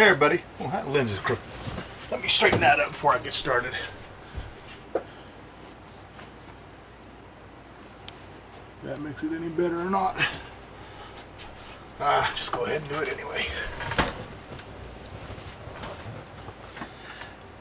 Hey everybody. Well, that lens is crooked. Let me straighten that up before I get started. That makes it any better or not. Just go ahead and do it anyway.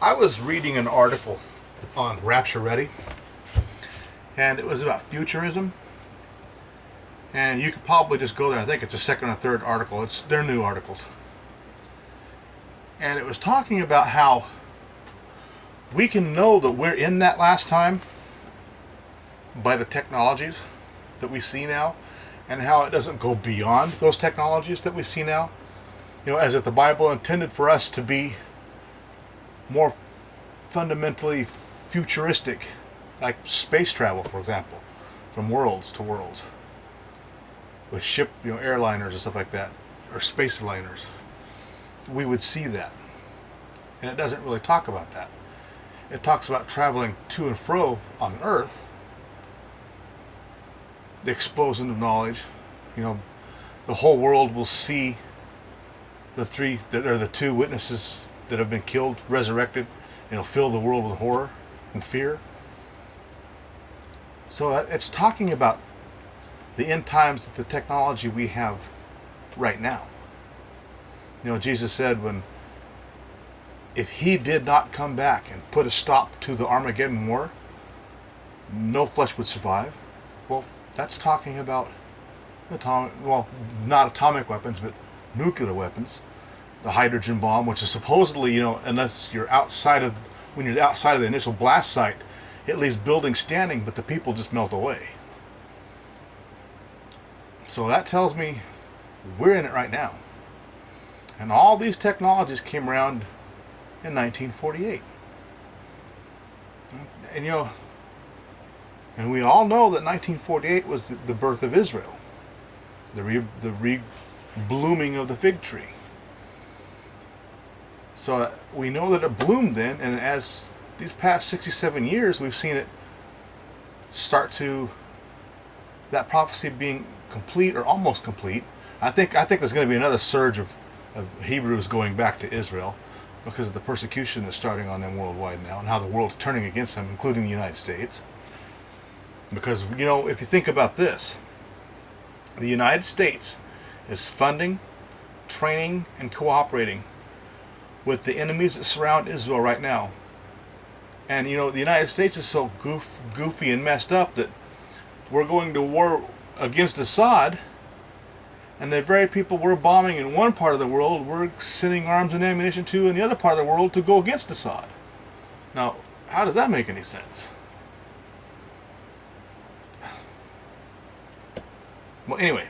I was reading an article on Rapture Ready, and it was about Futurism. And you could probably just go there. I think it's the second or third article. They're new articles. And it was talking about how we can know that we're in that last time by the technologies that we see now, and how it doesn't go beyond those technologies that we see now. You know, as if the Bible intended for us to be more fundamentally futuristic, like space travel, for example, from worlds to worlds, with airliners and stuff like that, or space liners. We would see that. And it doesn't really talk about that. It talks about traveling to and fro on Earth, the explosion of knowledge. You know, the whole world will see the two witnesses that have been killed, resurrected, and it'll fill the world with horror and fear. So it's talking about the end times, the technology we have right now. You know, Jesus said if he did not come back and put a stop to the Armageddon war, no flesh would survive. Well, that's talking about not atomic weapons, but nuclear weapons. The hydrogen bomb, which is supposedly, unless you're when you're outside of the initial blast site, it leaves buildings standing, but the people just melt away. So that tells me we're in it right now. And all these technologies came around in 1948. And we all know that 1948 was the birth of Israel, the re-blooming of the fig tree. So we know that it bloomed then, and as these past 67 years, we've seen it start to, that prophecy being complete or almost complete. I think there's going to be another surge of Hebrews going back to Israel because of the persecution that's starting on them worldwide now, and how the world's turning against them, including the United States. Because, if you think about this, the United States is funding, training, and cooperating with the enemies that surround Israel right now. And, the United States is so goofy and messed up that we're going to war against Assad, and the very people we're bombing in one part of the world, we're sending arms and ammunition to in the other part of the world to go against Assad. Now, how does that make any sense? Well, anyway,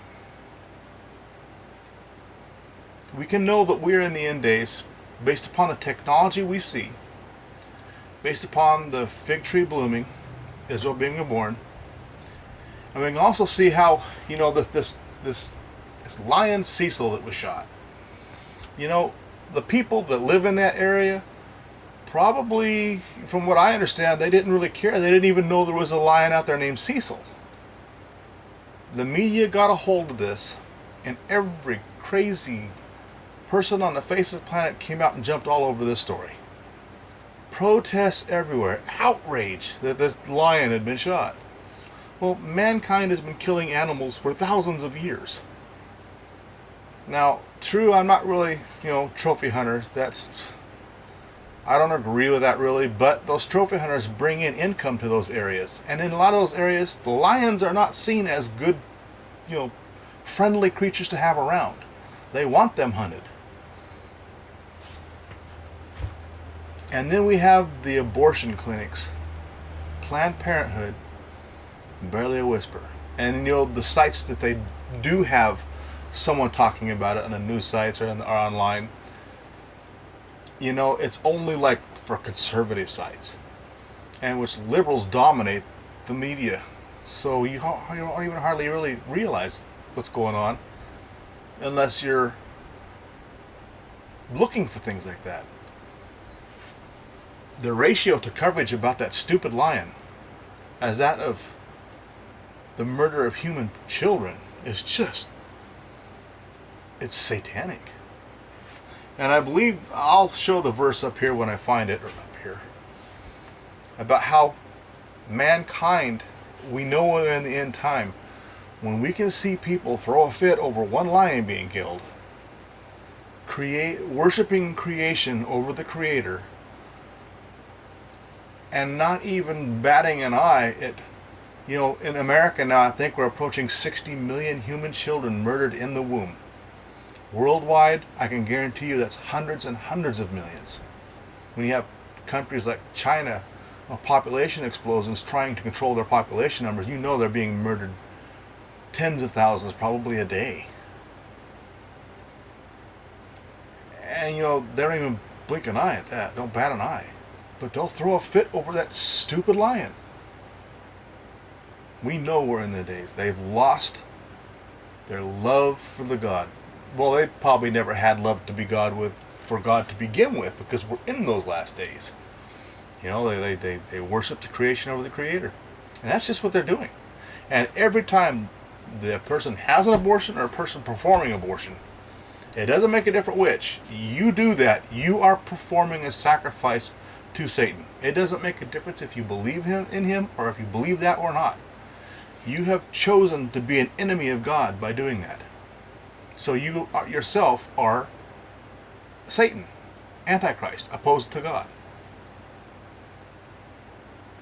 we can know that we're in the end days based upon the technology we see, based upon the fig tree blooming, Israel being born, and we can also see how, this lion Cecil that was shot. The people that live in that area, probably, from what I understand, they didn't really care. They didn't even know there was a lion out there named Cecil. The media got a hold of this, and every crazy person on the face of the planet came out and jumped all over this story. Protests everywhere, outrage that this lion had been shot. Well, mankind has been killing animals for thousands of years. Now, true, I'm not really, trophy hunters. I don't agree with that really, but those trophy hunters bring in income to those areas. And in a lot of those areas, the lions are not seen as good, friendly creatures to have around. They want them hunted. And then we have the abortion clinics, Planned Parenthood, barely a whisper. And the sites that they do have someone talking about it on the news sites or online, it's only like for conservative sites, and which liberals dominate the media. So you don't even hardly really realize what's going on unless you're looking for things like that. The ratio to coverage about that stupid lion as that of the murder of human children is just, it's satanic. And I believe I'll show the verse up here when I find it, or up here, about how mankind, we know we're in the end time, when we can see people throw a fit over one lion being killed, worshiping creation over the Creator, and not even batting an eye at, in America now, I think we're approaching 60 million human children murdered in the womb. Worldwide, I can guarantee you that's hundreds and hundreds of millions. When you have countries like China, population explosions trying to control their population numbers, they're being murdered tens of thousands probably a day. And they don't even blink an eye at that, don't bat an eye. But they'll throw a fit over that stupid lion. We know we're in the days. They've lost their love for the God. Well, they probably never had love to be for God to begin with, because we're in those last days. They worship the creation over the Creator. And that's just what they're doing. And every time the person has an abortion or a person performing abortion, it doesn't make a difference which. You do that, you are performing a sacrifice to Satan. It doesn't make a difference if you believe in him or if you believe that or not. You have chosen to be an enemy of God by doing that. So you yourself are Satan, Antichrist, opposed to God.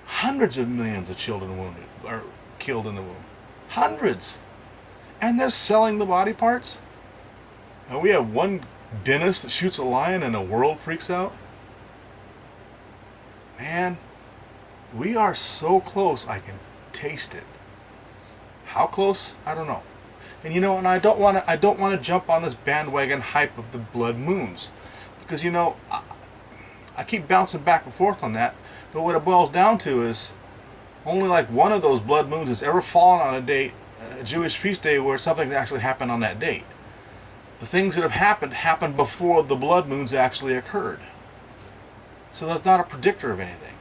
Hundreds of millions of children wounded are killed in the womb. Hundreds. And they're selling the body parts. And we have one dentist that shoots a lion and the world freaks out. Man, we are so close, I can taste it. How close? I don't know. And and I don't want to jump on this bandwagon hype of the blood moons, because I keep bouncing back and forth on that. But what it boils down to is only like one of those blood moons has ever fallen on a Jewish feast day where something actually happened on that date. The things that have happened before the blood moons actually occurred. So that's not a predictor of anything.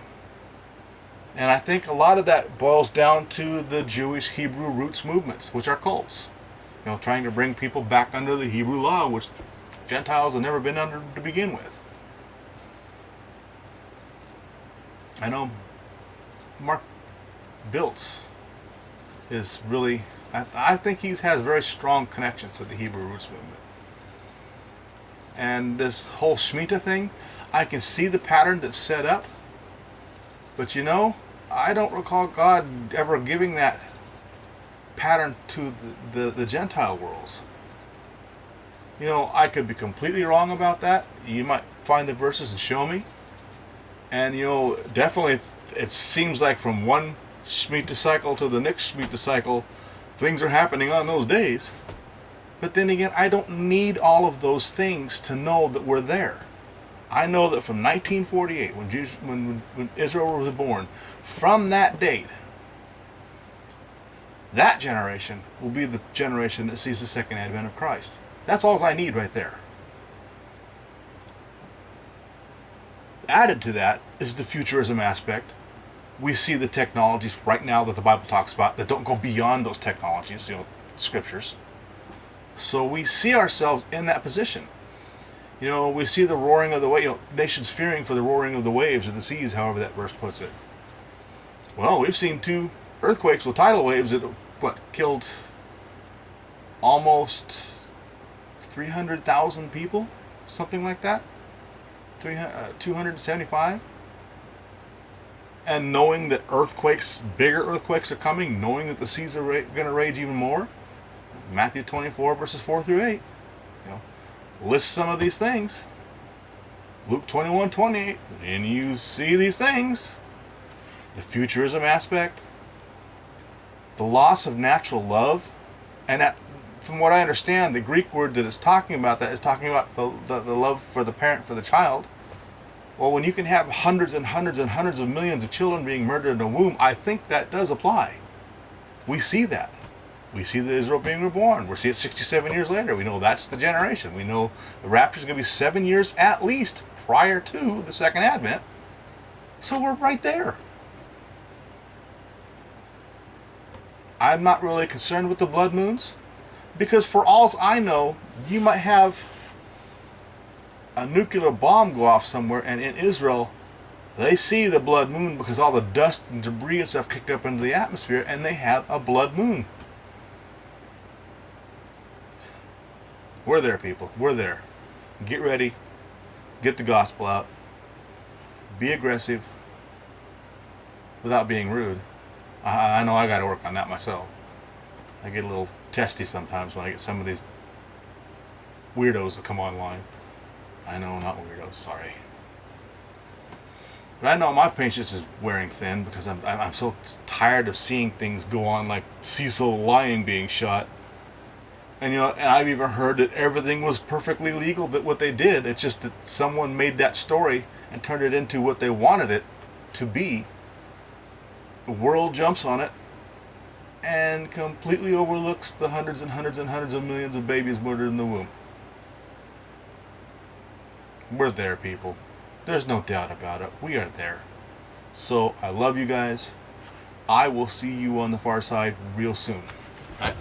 And I think a lot of that boils down to the Jewish Hebrew roots movements, which are cults. Trying to bring people back under the Hebrew law, which Gentiles have never been under to begin with. I know Mark Biltz is really, I think he has very strong connections to the Hebrew roots movement. And this whole Shemitah thing, I can see the pattern that's set up, but I don't recall God ever giving that pattern to the Gentile worlds. I could be completely wrong about that. You might find the verses and show me. And definitely it seems like from one Shemitah cycle to the next Shemitah cycle, things are happening on those days. But then again, I don't need all of those things to know that we're there. I know that from 1948, when Israel was born, from that date, that generation will be the generation that sees the second advent of Christ. That's all I need right there. Added to that is the futurism aspect. We see the technologies right now that the Bible talks about that don't go beyond those technologies, scriptures. So we see ourselves in that position. We see the roaring of the wave, nations fearing for the roaring of the waves of the seas, however that verse puts it. Well, we've seen 2 earthquakes with tidal waves that killed almost 300,000 people, something like that. 275. And knowing that bigger earthquakes are coming, knowing that the seas are going to rage even more. Matthew 24 verses 4 through 8. Lists some of these things. Luke 21:28. And you see these things. The futurism aspect. The loss of natural love. And from what I understand, the Greek word that is talking about that is talking about the love for the parent for the child. Well, when you can have hundreds and hundreds and hundreds of millions of children being murdered in the womb, I think that does apply. We see that. We see the Israel being reborn. We see it 67 years later. We know that's the generation. We know the rapture is going to be 7 years at least prior to the second advent. So we're right there. I'm not really concerned with the blood moons, because for all I know, you might have a nuclear bomb go off somewhere, and in Israel, they see the blood moon because all the dust and debris and stuff kicked up into the atmosphere, and they have a blood moon. We're there, people. We're there. Get ready. Get the gospel out. Be aggressive without being rude. I know I got to work on that myself. I get a little testy sometimes when I get some of these weirdos that come online. I know, not weirdos, sorry. But I know my patience is wearing thin because I'm so tired of seeing things go on like Cecil lying being shot. And you know, and I've even heard that everything was perfectly legal, that what they did, it's just that someone made that story and turned it into what they wanted it to be. The world jumps on it and completely overlooks the hundreds and hundreds and hundreds of millions of babies murdered in the womb. We're there, people. There's no doubt about it. We are there. So, I love you guys. I will see you on the far side real soon. All right.